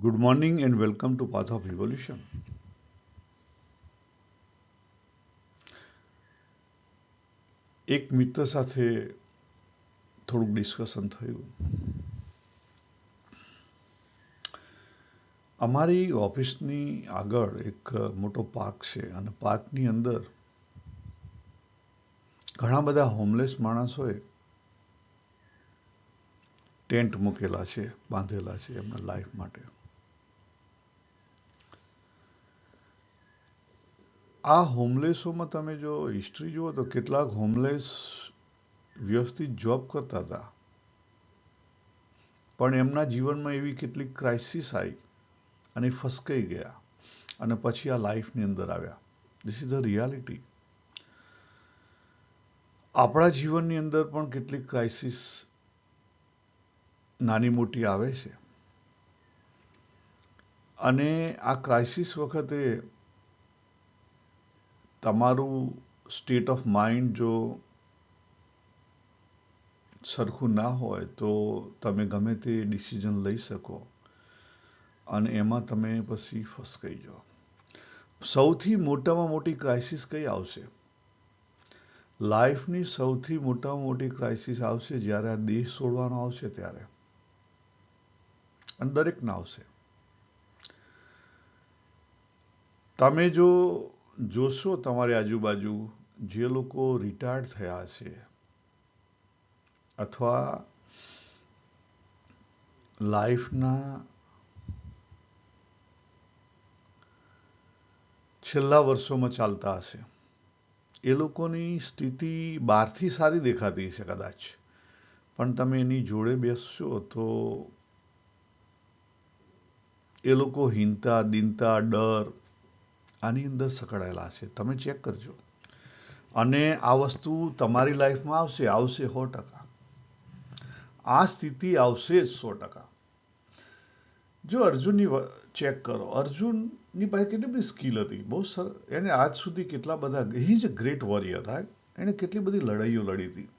Good morning and welcome to Path of Evolution. એક મિત્ર સાથે થોડુંક ડિસ્કશન થયું. અમારી ઓફિસની આગળ એક મોટો પાર્ક છે અને પાર્કની અંદર ઘણા બધા હોમલેસ માણસોએ ટેન્ટ મૂકેલા છે, બાંધેલા છે એમના લાઈફ માટે. આ હોમલેસોમાં તમે જો હિસ્ટ્રી જુઓ તો કેટલાક હોમલેસ વ્યવસ્થિત જોબ કરતા હતા, પણ એમના જીવનમાં એવી કેટલીક ક્રાઇસિસ આવી અને ફસકાઈ ગયા અને પછી આ લાઈફની અંદર આવ્યા. This is the reality. આપણા જીવનની અંદર પણ કેટલીક ક્રાઇસિસ નાની મોટી આવે છે અને આ ક્રાઇસિસ વખતે તમારું સ્ટેટ ઓફ માઇન્ડ જો સરખું ના હોય તો તમે ગમે તે ડિસિઝન લઈ શકો અને એમાં તમે પછી ફસકાઈ જાઓ. સૌથી મોટામાં મોટી ક્રાઇસિસ કઈ આવશે? લાઈફની સૌથી મોટામાં મોટી ક્રાઇસિસ આવશે જ્યારે આ દેહ છોડવાનો આવશે ત્યારે, અને દરેકને આવશે. તમે જો જોશો તમારી આજુબાજુ જે લોકો રિટાયર્ડ થયા છે અથવા લાઈફના છેલ્લા વર્ષોમાં ચાલતા હશે, એ લોકોની સ્થિતિ બહારથી સારી દેખાતી હશે કદાચ, પણ તમે એની જોડે બેસશો તો એ લોકો હીનતા, દીનતા, ડર આની અંદર સકડાયેલા છે. તમે ચેક કરજો. અને આ વસ્તુ તમારી લાઈફમાં આવશે 100%. આ સ્થિતિ આવશે જ 100%. જો અર્જુનની ચેક કરો, અર્જુનની પાસે કેટલી બધી સ્કિલ હતી, બહુ સરસ. એને આજ સુધી કેટલા બધા, he is a great warrior, right. એને કેટલી બધી લડાઈઓ લડી હતી.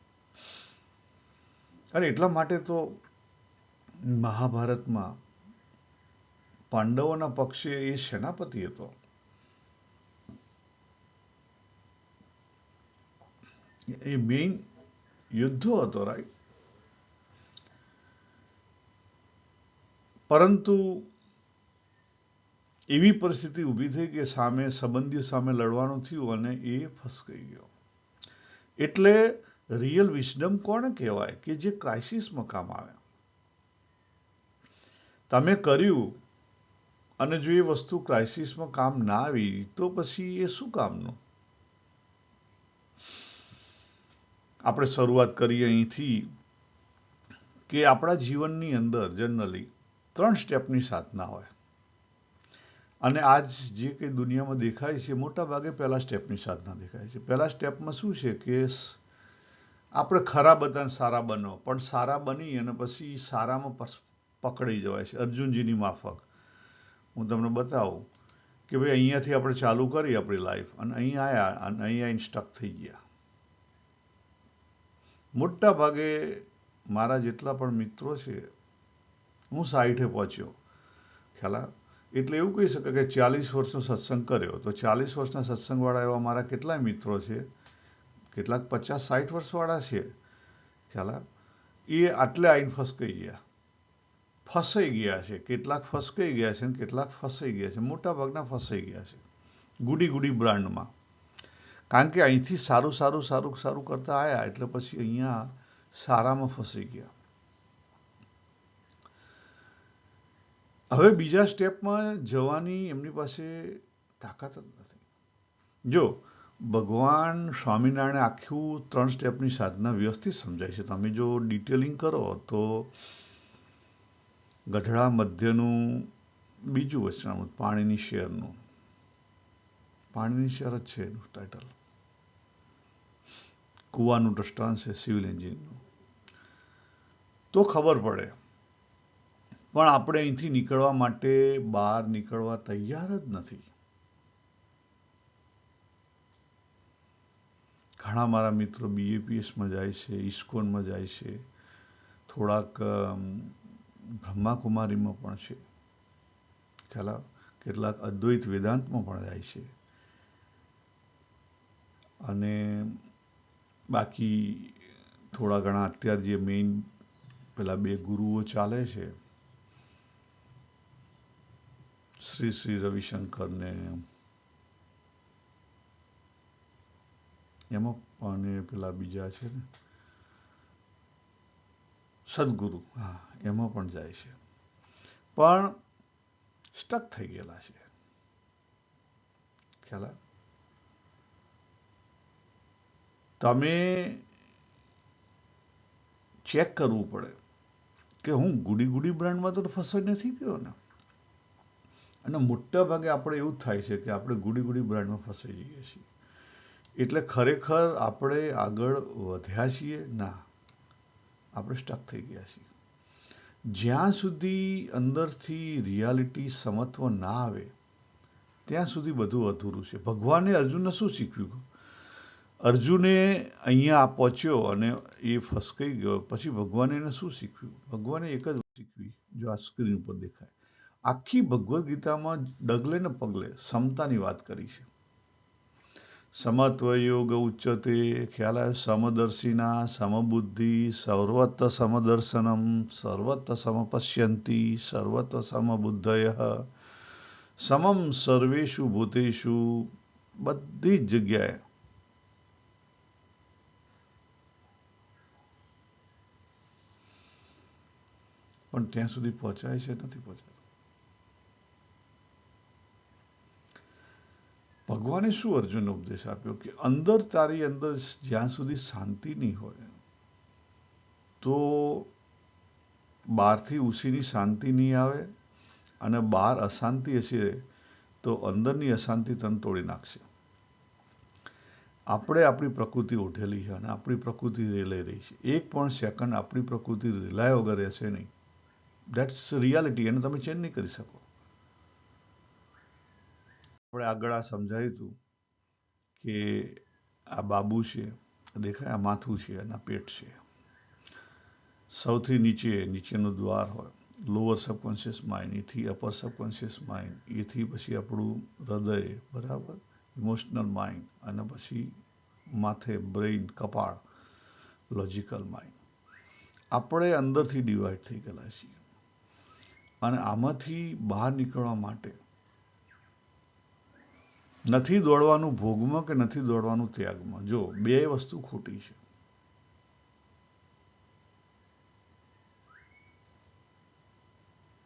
અને એટલા માટે તો મહાભારતમાં પાંડવોના પક્ષે એ સેનાપતિ હતો. એ મેઇન યુદ્ધો હતો, રાઈટ. પરંતુ એવી પરિસ્થિતિ ઊભી થઈ કે સામે સંબંધીઓ સામે લડવાનું થયું અને એ ફસકાઈ ગયો. એટલે રિયલ વિઝડમ કોને કહેવાય? કે જે ક્રાઇસિસમાં કામ આવે. તમે કર્યું અને જો એ વસ્તુ ક્રાઇસિસમાં કામ ના આવી તો પછી એ શું કામનું? આપણે શરૂઆત કરીએ અહીંથી કે આપણા જીવનની અંદર જનરલી 3 સ્ટેપની સાધના હોય અને આજ જે કંઈ દુનિયામાં દેખાય છે મોટા ભાગે પહેલા સ્ટેપની સાધના દેખાય છે. પહેલા સ્ટેપમાં શું છે કે આપણે ખરાબ હતા ને સારા બનો, પણ સારા બની અને પછી સારામાં પકડાઈ જવાય છે. અર્જુનજીની માફક હું તમને બતાવું કે ભાઈ અહીંયાથી આપણે ચાલુ કરી આપણી લાઈફ અને અહીં આવ્યા અને અહીં આવીને સ્ટક થઈ ગયા. મોટા ભાગે મારા જેટલા પણ મિત્રો છે, હું 60 પહોંચ્યો ખ્યાલ. એટલે એવું કહી શકાય કે 40 વર્ષનો સત્સંગ કર્યો તો 40 વર્ષના સત્સંગવાળા એવા મારા કેટલાય મિત્રો છે, કેટલાક 50-60 વર્ષવાળા છે ખ્યાલ. એ આટલે આવીને ફસકાઈ ગયા, ફસાઈ ગયા છે. કેટલાક ફસકાઈ ગયા છે અને કેટલાક ફસાઈ ગયા છે. મોટા ભાગના ફસાઈ ગયા છે ગુડી બ્રાન્ડમાં. કારણ કે અહીંથી સારું સારું સારું સારું કરતા આવ્યા એટલે પછી અહીંયા સારામાં ફસાઈ ગયા. હવે બીજા સ્ટેપમાં જવાની એમની પાસે તાકાત જ નથી. જો ભગવાન સ્વામિનારાયણે આખું 3 સ્ટેપની સાધના વ્યવસ્થિત સમજાય છે. તમે જો ડિટેલિંગ કરો તો ગઢડા મધ્યનું બીજું વચનામૃત, પાણીની શેરનું, પાણીની શેર જ છે એનું ટાઇટલ. કુવાનું દ્રષ્ટાંત છે સિવિલ એન્જિનનું, તો ખબર પડે. પણ આપણે અહીંથી નીકળવા માટે બહાર નીકળવા તૈયાર જ નથી. ઘણા મારા મિત્રો BAPSમાં જાય છે, ઇસ્કોનમાં જાય છે, થોડાક બ્રહ્માકુમારીમાં પણ છે. ખ્યાલ આવે? કેટલાક અદ્વૈત વેદાંતમાં પણ જાય છે. અને બાકી થોડા ઘણા અત્યારે જે મેઇન પેલા બે ગુરુઓ ચાલે છે, શ્રી શ્રી રવિશંકર ને એમાં અને પેલા બીજા છે ને સદગુરુ, હા, એમાં પણ જાય છે, પણ સ્ટક થઈ ગયેલા છે. ખ્યાલ આવે? તમે ચેક કરવું પડે કે હું ગુડી ગુડી બ્રાન્ડમાં તો ફસાઈ નથી ગયો ને. અને મોટા ભાગે આપણે એવું જ થાય છે કે આપણે ગુડી ગુડી બ્રાન્ડમાં ફસાઈ જઈએ છીએ. એટલે ખરેખર આપણે આગળ વધ્યા છીએ ના, આપણે સ્ટક થઈ ગયા છીએ. જ્યાં સુધી અંદરથી રિયાલિટી સમત્વ ના આવે ત્યાં સુધી બધું અધૂરું છે. ભગવાને અર્જુનને શું શીખવ્યું? અર્જુને અહીંયા પહોંચ્યો અને એ ફસકાઈ ગયો, પછી ભગવાને એને શું શીખવ્યું? ભગવાને એક જ શીખવી, જો આ સ્ક્રીન ઉપર દેખાય. આખી ભગવદ્ ગીતામાં ડગલે ને પગલે સમતાની વાત કરી છે. સમત્વ યોગ ઉચ્ચતે, ખ્યાલ આવે? સમદર્શિના સમબુદ્ધિ સર્વત્ર સમદર્શનમ સર્વત્ર સમપશ્યંતિ સર્વત્ર સમબુદ્ધય સમમ સર્વેષુ ભૂતેષુ, બધી જ જગ્યાએ. પણ ત્યાં સુધી પહોંચાય છે નથી પહોંચાતું. ભગવાને શું અર્જુનને ઉપદેશ આપ્યો કે અંદર તારી અંદર જ્યાં સુધી શાંતિ નહીં હોય તો બહારથી ઉસીની શાંતિ નહીં આવે, અને બહાર અશાંતિ હશે તો અંદરની અશાંતિ તને તોડી નાખશે. આપણે આપણી પ્રકૃતિ ઓઢેલી છે અને આપણી પ્રકૃતિ રેલાઈ રહી છે. એક પણ સેકન્ડ આપણી પ્રકૃતિ રેલાય વગર રહેશે નહીં. દેટ્સ રિયાલિટી, એને તમે ચેન્જ નહીં કરી શકો. આપણે આગળ આ સમજાયું હતું કે આ બાબુ છે, દેખાય? આ માથું છે અને આ પેટ છે. સૌથી નીચેનું દ્વાર હોય લોઅર સબકોન્શિયસ માઇન્ડ, એથી અપર સબકોન્શિયસ માઇન્ડ, એથી પછી આપણું હૃદય, બરાબર, ઇમોશનલ માઇન્ડ, અને પછી માથે બ્રેઇન, કપાળ, લોજિકલ માઇન્ડ. આપણે અંદરથી ડિવાઈડ થઈ ગયેલા છીએ. અને આમાંથી બહાર નીકળવા માટે નથી દોડવાનું ભોગમાં કે નથી દોડવાનું ત્યાગમાં. જો બે વસ્તુ ખોટી છે.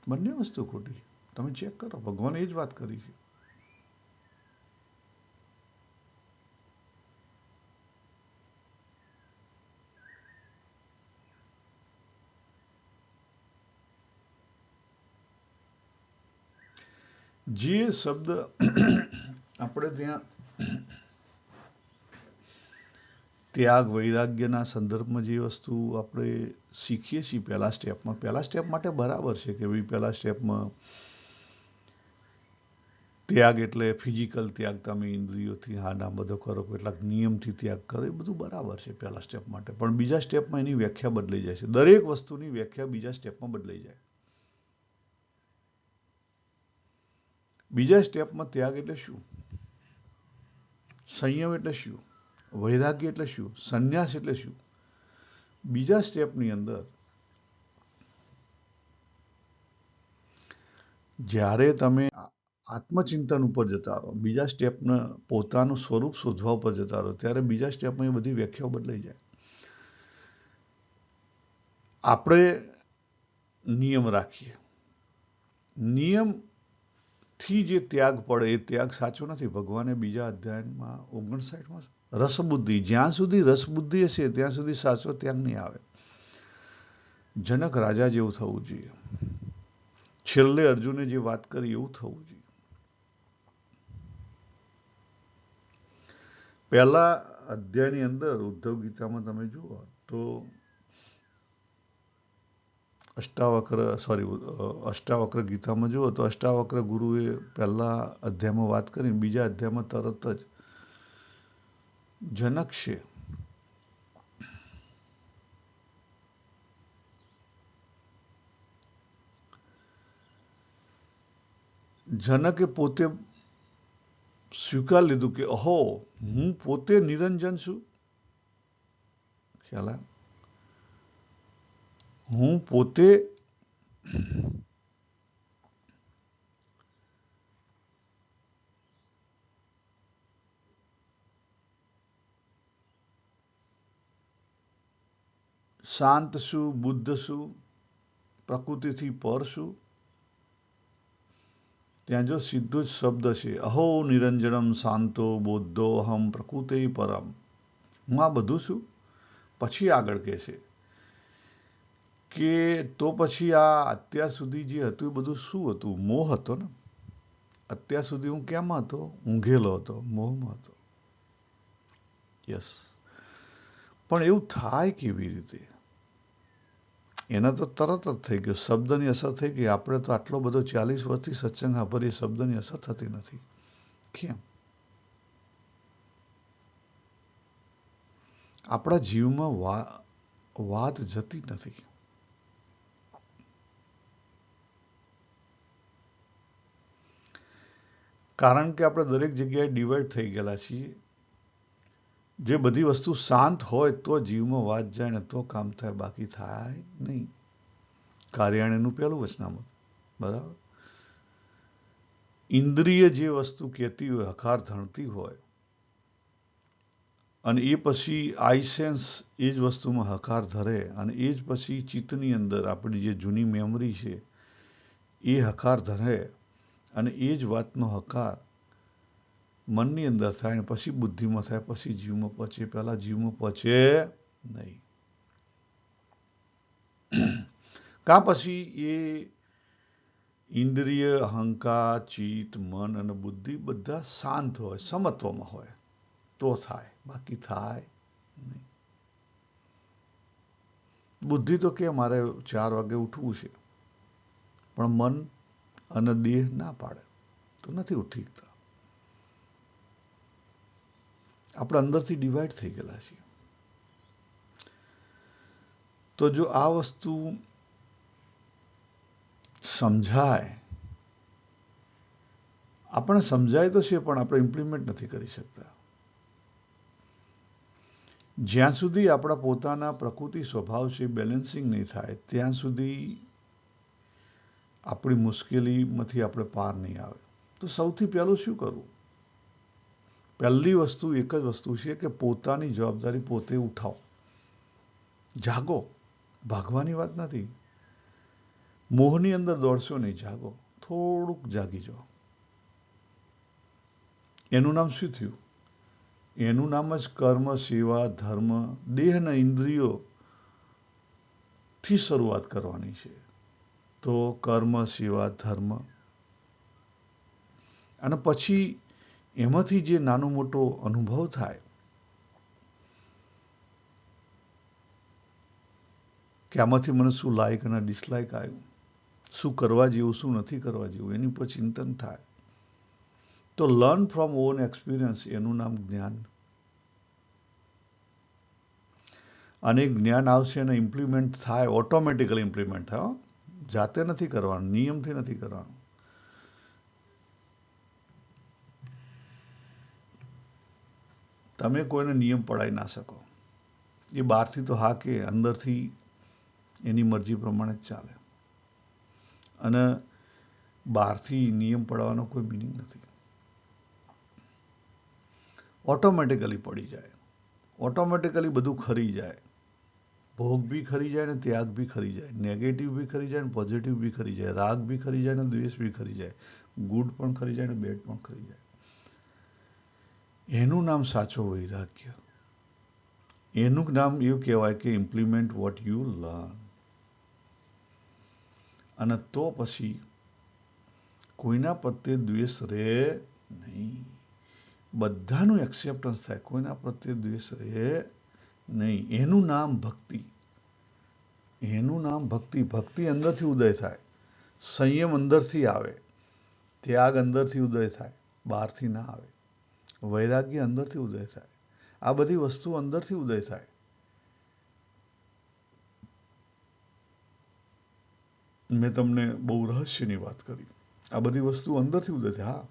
બંને વસ્તુ ખોટી. તમે ચેક કરો, ભગવાને એ જ વાત કરી છે. જે શબ્દ આપણે ત્યાં ત્યાગ વૈરાગ્યના સંદર્ભમાં જે વસ્તુ આપણે શીખીએ છીએ પહેલા સ્ટેપ માટે બરાબર છે કે ભાઈ પહેલા સ્ટેપમાં ત્યાગ એટલે ફિઝિકલ ત્યાગ, તમે ઇન્દ્રિયોથી હા ના બધો કરો, કેટલાક નિયમથી ત્યાગ કરો, એ બધું બરાબર છે પહેલા સ્ટેપ માટે. પણ બીજા સ્ટેપમાં એની વ્યાખ્યા બદલાઈ જાય છે. દરેક વસ્તુની વ્યાખ્યા બીજા સ્ટેપમાં બદલાઈ જાય. બીજા સ્ટેપમાં ત્યાગ એટલે શું? સંયમ એટલે શું? વૈરાગ્ય એટલે શું? સંન્યાસ એટલે શું? બીજા સ્ટેપની અંદર જ્યારે તમે આત્મચિંતન ઉપર જતા રહો, બીજા સ્ટેપના પોતાનું સ્વરૂપ શોધવા ઉપર જતા રહો, ત્યારે બીજા સ્ટેપમાં એ બધી વ્યાખ્યાઓ બદલાઈ જાય. આપણે નિયમ રાખીએ, નિયમથી જે ત્યાગ પડે એ ત્યાગ સાચો નથી. ભગવાને બીજા અધ્યાયમાં 59માં રસબુદ્ધિ, જ્યાં સુધી રસબુદ્ધિ હશે ત્યાં સુધી સાચો ત્યાગ નહીં આવે. જનક રાજા જેવું થવું જોઈએ. છેલ્લે અર્જુને જે વાત કરી એવું થવું જોઈએ. પહેલા અધ્યાયની અંદર ઉદ્ધવ ગીતામાં તમે જુઓ તો અષ્ટાવક્ર ગીતામાં જુઓ તો અષ્ટાવક્ર ગુરુએ પહેલા અધ્યાયમાં વાત કરી, બીજા અધ્યાયમાં તરત જ જનક છે જનકે પોતે સ્વીકાર લીધું કે અહો, હું પોતે નિરંજન છું. ખ્યાલ આવ્યો? હું પોતે શાંત છું, બુદ્ધ છું, પ્રકૃતિથી પર છું. ત્યાં જો સીધો જ શબ્દ છે, અહો નિરંજનમ શાંતો બોધો અહમ પ્રકૃતે પરમ. હું આ બધું છું. પછી આગળ કહે છે કે તો પછી આ અત્યાર સુધી જે હતું એ બધું શું હતું? મોહ હતો ને. અત્યાર સુધી હું કેમાં હતો? ઊંઘેલો હતો, મોહમાં હતો. યસ. પણ એવું થાય કેવી રીતે? એના તો તરત જ થઈ ગયો, શબ્દની અસર થઈ ગઈ. આપણે તો આટલો બધો 40 વર્ષથી સત્સંગ સાંભળીએ, શબ્દની અસર થતી નથી. કેમ? આપણા જીવમાં વાત જતી નથી. કારણ કે આપણે દરેક જગ્યાએ ડિવાઈડ થઈ ગયેલા છીએ. જે બધી વસ્તુ શાંત હોય તો જીવમાં વાત જાય ને તો કામ થાય, બાકી થાય નહીં. કાર્યાણીનું પહેલું વચનામું, બરાબર. ઇન્દ્રિય જે વસ્તુ કહેતી હોય, હકાર ધણતી હોય, અને એ પછી આઈસેન્સ એ જ વસ્તુમાં હકાર ધરે, અને એ જ પછી ચિત્તની અંદર આપણી જે જૂની મેમરી છે એ હકાર ધરે, અને એ જ વાતનો હકાર મનની અંદર થાય, ને પછી બુદ્ધિમાં થાય, પછી જીવમાં પહોંચે. પહેલા જીવમાં પહોંચે નહીં. કાં પછી એ ઇન્દ્રિય, અહંકાર, ચિત્ત, મન અને બુદ્ધિ બધા શાંત હોય, સમત્વમાં હોય તો થાય, બાકી થાય નહીં. બુદ્ધિ તો કે મારે 4 વાગે ઉઠવું છે, પણ મન અને દેહ ના પાડે તો નથી ઉઠી શકતા. આપણે અંદરથી ડિવાઈડ થઈ ગયેલા છીએ. તો જો આ વસ્તુ સમજાય, આપણે સમજાય તો છે, પણ આપણે ઇમ્પ્લિમેન્ટ નથી કરી શકતા. જ્યાં સુધી આપણા પોતાના પ્રકૃતિ સ્વભાવ છે બેલેન્સિંગ નહીં થાય, ત્યાં સુધી આપણી મુશ્કેલીમાંથી આપણે પાર નહીં આવે. તો સૌથી પહેલું શું કરવું? પહેલી વસ્તુ એક જ વસ્તુ છે કે પોતાની જવાબદારી પોતે ઉઠાવો. જાગો. ભાગવાની વાત નથી. મોહની અંદર દોડશો નહીં, જાગો. થોડુંક જાગી જાઓ. એનું નામ શું થયું? એનું નામ જ કર્મ, સેવા, ધર્મ, દેહના ઇન્દ્રિયોથી શરૂઆત કરવાની છે. તો કર્મ, સેવા, ધર્મ, અને પછી એમાંથી જે નાનો મોટો અનુભવ થાય કે આમાંથી મને શું લાયક અને ડિસલાયક આવ્યું, શું કરવા જેવું, શું નથી કરવા જેવું, એની પર ચિંતન થાય. તો લર્ન ફ્રોમ ઓન એક્સપિરિયન્સ, એનું નામ જ્ઞાન. અને જ્ઞાન આવશે અને ઇમ્પ્લિમેન્ટ થાય, ઓટોમેટિકલી ઇમ્પ્લિમેન્ટ થાય. જાતે નથી કરવાનું, નિયમથી નથી કરવાનું. તમે કોઈને નિયમ પડાવી ના શકો. એ બહારથી તો હા કે અંદરથી એની મરજી પ્રમાણે જ ચાલે. અને બહારથી નિયમ પડાવવાનો કોઈ મિનિંગ નથી. ઓટોમેટિકલી પડી જાય, ઓટોમેટિકલી બધું ખરી જાય. ભોગ બી ખરી જાય ને ત્યાગ બી ખરી જાય, નેગેટિવ બી ખરી જાય ને પોઝિટિવ બી ખરી જાય, રાગ બી ખરી જાય ને દ્વેષ બી ખરી જાય, ગુડ પણ ખરી જાય ને બેડ પણ ખરી જાય. એનું નામ સાચો વૈરાગ્ય. એનું નામ એવું કહેવાય કે ઇમ્પ્લિમેન્ટ વોટ યુ લર્ન. અને તો પછી કોઈના પ્રત્યે દ્વેષ રહે નહીં. બધાનું એક્સેપ્ટન્સ થાય, કોઈના પ્રત્યે દ્વેષ રહે નહીં. એનું નામ ભક્તિ. એનું નામ ભક્તિ. ભક્તિ અંદરથી ઉદય થાય, સંયમ અંદરથી આવે, ત્યાગ અંદરથી ઉદય થાય, બહારથી ના આવે. વૈરાગ્ય અંદરથી ઉદય થાય. આ બધી વસ્તુ અંદરથી ઉદય થાય. મેં તમને બહુ રહસ્યની વાત કરી. આ બધી વસ્તુ અંદરથી ઉદય થાય. હા,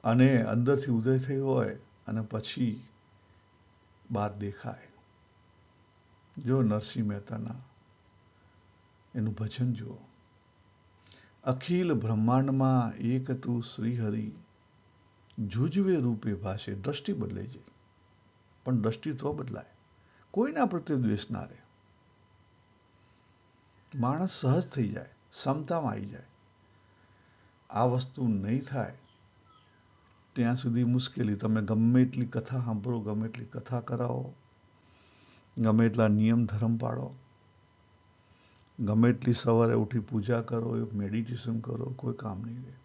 અને અંદરથી ઉદય થઈ હોય અને પછી બહાર દેખાય. જો નરસિંહ મહેતાના એનું ભજન જુઓ. અખિલ બ્રહ્માંડમાં એક તું શ્રીહરિ, જુજવે રૂપે ભાષે. દ્રષ્ટિ બદલાઈ જાય, પણ દ્રષ્ટિ તો બદલાય. કોઈના પ્રત્યે દ્વેષ ના રહે. માણસ સહજ થઈ જાય, ક્ષમતામાં આવી જાય. આ વસ્તુ નહીં થાય ત્યાં સુધી મુશ્કેલી. તમે ગમે એટલી કથા સાંભળો, ગમે એટલી કથા કરાવો, ગમે એટલા નિયમ ધર્મ પાડો, ગમે એટલી સવારે ઉઠી પૂજા કરો, મેડિટેશન કરો, કોઈ કામ નહીં રહે.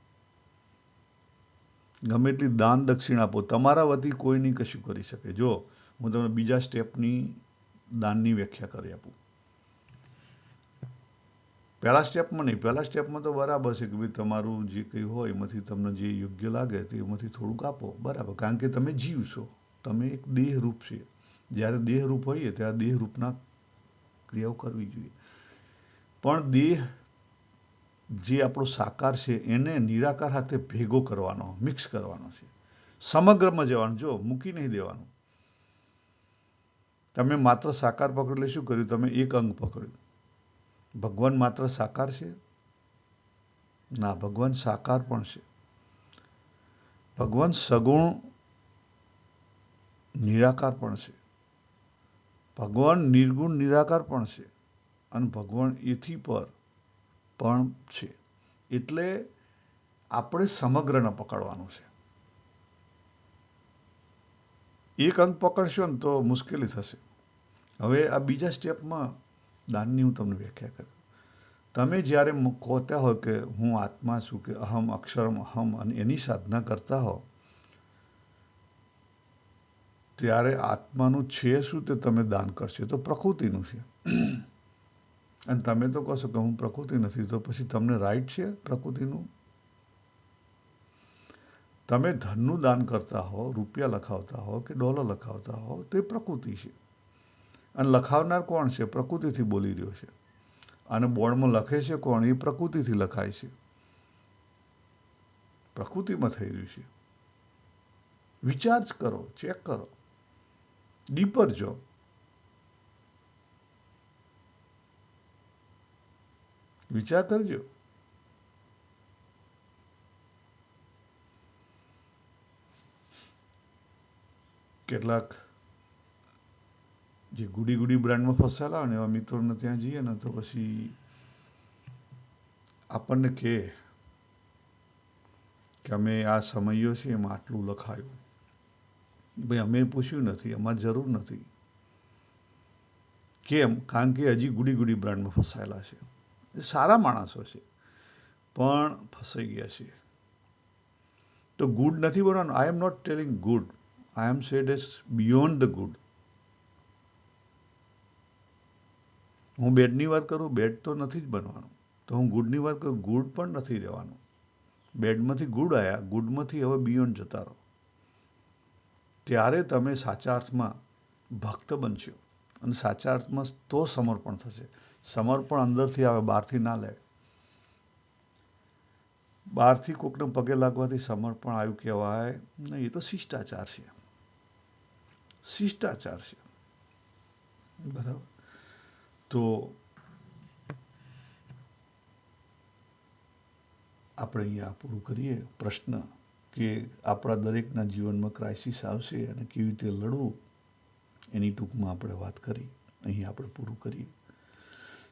ગમે એટલી દાન દક્ષિણા આપો, તમારા વતી કોઈ નહીં કશું કરી શકે. જો હું તમને બીજા સ્ટેપની દાનની વ્યાખ્યા કરી આપું. પહેલા સ્ટેપમાં નહીં, પહેલા સ્ટેપમાં તો બરાબર છે કે ભાઈ તમારું જે કંઈ હોય એમાંથી તમને જે યોગ્ય લાગે તે એમાંથી થોડુંક આપો, બરાબર. કારણ કે તમે જીવ છો, તમે એક દેહરૂપ છે. જ્યારે દેહરૂપ હોઈએ ત્યારે દેહરૂપના ક્રિયાઓ કરવી જોઈએ. પણ દેહ જે આપણો સાકાર છે એને નિરાકાર સાથે ભેગો કરવાનો, મિક્સ કરવાનો છે. સમગ્રમાં જવાનું. જો મૂકી નહીં દેવાનું. તમે માત્ર સાકાર પકડો એટલે શું કર્યું? તમે એક અંગ પકડ્યું. ભગવાન માત્ર સાકાર છે? ના, ભગવાન સાકાર પણ છે. ભગવાન સગુણ નિરાકાર પણ છે. ભગવાન નિર્ગુણ નિરાકાર પણ છે. અને ભગવાન એથી પર પણ છે. એટલે આપણે સમગ્રને પકડવાનું છે. એક અંગ પકડશો ને તો મુશ્કેલી થશે. હવે આ બીજા સ્ટેપમાં દાનની હું તમને વ્યાખ્યા કરું. તમે જ્યારે કહેતા હો કે હું આત્મા છું, કે અહમ અક્ષરમ અહમ, અને એની સાધના કરતા હો, ત્યારે આત્માનું છે શું તે તમે દાન કરશો તો પ્રકૃતિનું છે. અને તમે તો કહો છો કે હું પ્રકૃતિ નથી, તો પછી તમને રાઈટ છે પ્રકૃતિનું? તમે ધનનું દાન કરતા હો, રૂપિયા લખાવતા હો કે ડોલર લખાવતા હો, તે પ્રકૃતિ છે. અને લખાવનાર કોણ છે? પ્રકૃતિથી બોલી રહ્યો છે. અને બોર્ડમાં લખે છે કોણ? એ પ્રકૃતિથી લખાય છે. પ્રકૃતિમાં થઈ રહ્યું છે. વિચાર કરો, ચેક કરો, ડીપર જો. વિચાર કરજો. કેટલાક જે ગુડી ગુડી બ્રાન્ડમાં ફસાયેલા હોય ને એવા મિત્રોને ત્યાં જઈએ ને તો પછી આપણને કે અમે આ સમયો છે એમાં આટલું લખાયું. ભાઈ અમે પૂછ્યું નથી, અમારે જરૂર નથી. કેમ? કારણ કે હજી ગુડી ગુડી બ્રાન્ડમાં ફસાયેલા છે. એ સારા માણસો છે પણ ફસાઈ ગયા છે. તો ગુડ નથી બનવાનું. I am not telling good, I am said as beyond the good. હું બેડની વાત કરું, બેડ તો નથી જ બનવાનું. તો હું ગુડની વાત કરું, ગુડ પણ નથી રહેવાનું. બેડમાંથી ગુડ આવ્યા, ગુડમાંથી હવે બિયોન્ડ જતા રહો. ત્યારે તમે સાચા અર્થમાં ભક્ત બનશો. અને સાચા અર્થમાં તો સમર્પણ થશે. સમર્પણ અંદરથી આવે, બહારથી ના લે. બહારથી કોકને પગે લાગવાથી સમર્પણ આવ્યું કહેવાય નહીં. એ તો શિષ્ટાચાર છે. શિષ્ટાચાર છે. બરાબર. તો આપણે અહીંયા પૂરું કરીએ. પ્રશ્ન કે આપણા દરેકના જીવનમાં ક્રાઇસિસ આવશે અને કેવી રીતે લડવું એની ટૂંકમાં આપણે વાત કરી. અહીં આપણે પૂરું કરીએ.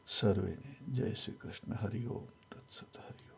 સર્વેને જય શ્રી કૃષ્ણ. હરિ ઓમ તત્સત. હરિ ઓમ.